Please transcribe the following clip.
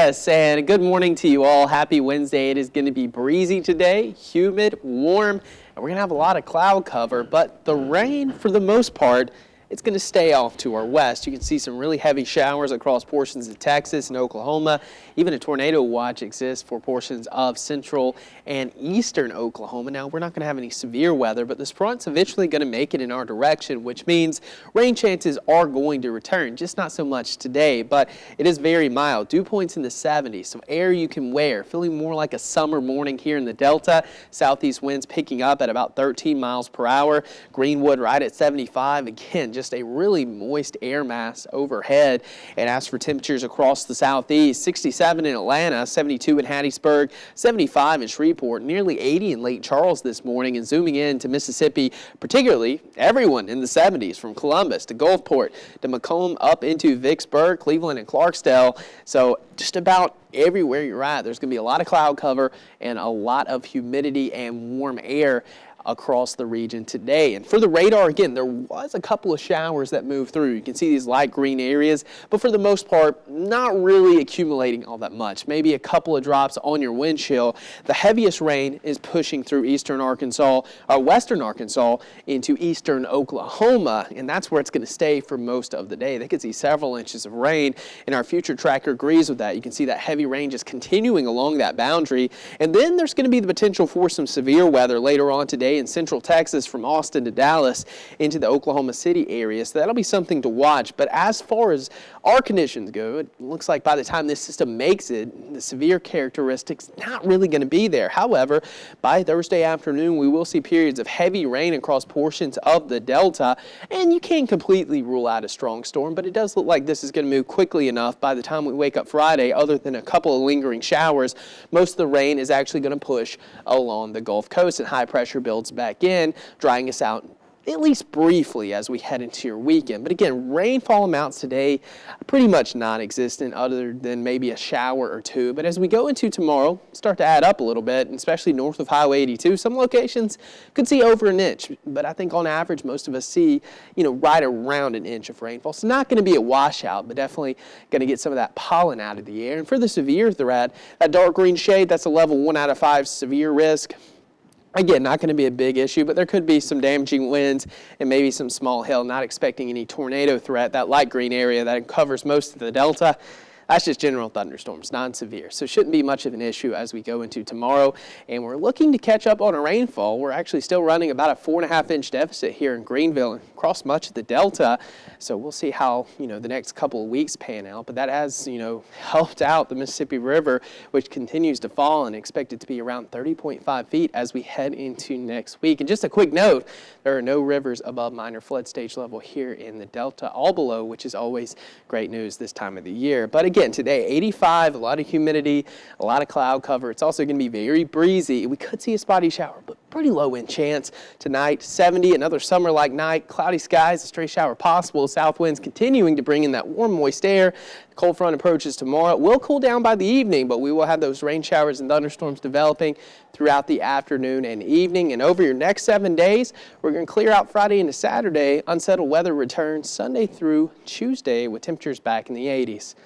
Yes, and good morning to you all. Happy Wednesday. It is going to be breezy today, humid, warm, and we're going to have a lot of cloud cover, but the rain, for the most part, it's going to stay off to our west. You can see some really heavy showers across portions of Texas and Oklahoma. Even a tornado watch exists for portions of central and eastern Oklahoma. Now, we're not going to have any severe weather, but this front's eventually going to make it in our direction, which means rain chances are going to return, just not so much today, but it is very mild. Dew points in the 70s, so air you can wear. Feeling more like a summer morning here in the Delta. Southeast winds picking up at about 13 miles per hour. Greenwood right at 75. Again, just a really moist air mass overhead. And as for temperatures across the southeast, 67 in Atlanta, 72 in Hattiesburg, 75 in Shreveport, nearly 80 in Lake Charles this morning. And zooming in to Mississippi, particularly everyone in the 70s, from Columbus to Gulfport to Macomb up into Vicksburg, Cleveland, and Clarksdale. So just about everywhere you're at, there's going to be a lot of cloud cover and a lot of humidity and warm air across the region today. And for the radar, again, there was a couple of showers that moved through. You can see these light green areas, but for the most part, not really accumulating all that much. Maybe a couple of drops on your wind chill. The heaviest rain is pushing through eastern Arkansas, western Arkansas into eastern Oklahoma, and that's where it's going to stay for most of the day. They could see several inches of rain, and our future tracker agrees with that. You can see that heavy rain just continuing along that boundary, and then there's going to be the potential for some severe weather later on today in central Texas from Austin to Dallas into the Oklahoma City area. So that'll be something to watch. But as far as our conditions go, it looks like by the time this system makes it, the severe characteristics not really going to be there. However, by Thursday afternoon, we will see periods of heavy rain across portions of the Delta, and you can't completely rule out a strong storm, but it does look like this is going to move quickly enough by the time we wake up Friday. Other than a couple of lingering showers, most of the rain is actually going to push along the Gulf Coast, and high pressure builds back in, drying us out at least briefly as we head into your weekend. But again, rainfall amounts today pretty much non-existent other than maybe a shower or two. But as we go into tomorrow, start to add up a little bit, and especially north of Highway 82. Some locations could see over an inch, but I think on average most of us see, right around an inch of rainfall. So not going to be a washout, but definitely going to get some of that pollen out of the air. And for the severe threat, that dark green shade, that's a level 1 out of 5 severe risk. Again, not going to be a big issue, but there could be some damaging winds and maybe some small hail. Not expecting any tornado threat. That light green area that covers most of the Delta, that's just general thunderstorms, non-severe. So shouldn't be much of an issue as we go into tomorrow. And we're looking to catch up on a rainfall. We're actually still running about a 4.5-inch deficit here in Greenville and across much of the Delta. So we'll see how, the next couple of weeks pan out. But that has, helped out the Mississippi River, which continues to fall and expected to be around 30.5 feet as we head into next week. And just a quick note, there are no rivers above minor flood stage level here in the Delta, all below, which is always great news this time of the year. But again, today, 85, a lot of humidity, a lot of cloud cover. It's also going to be very breezy. We could see a spotty shower, but pretty low wind chance. Tonight, 70, another summer-like night, cloudy skies, a stray shower possible. South winds continuing to bring in that warm, moist air. The cold front approaches tomorrow. It will cool down by the evening, but we will have those rain showers and thunderstorms developing throughout the afternoon and evening. And over your next 7 days, we're going to clear out Friday into Saturday. Unsettled weather returns Sunday through Tuesday with temperatures back in the 80s.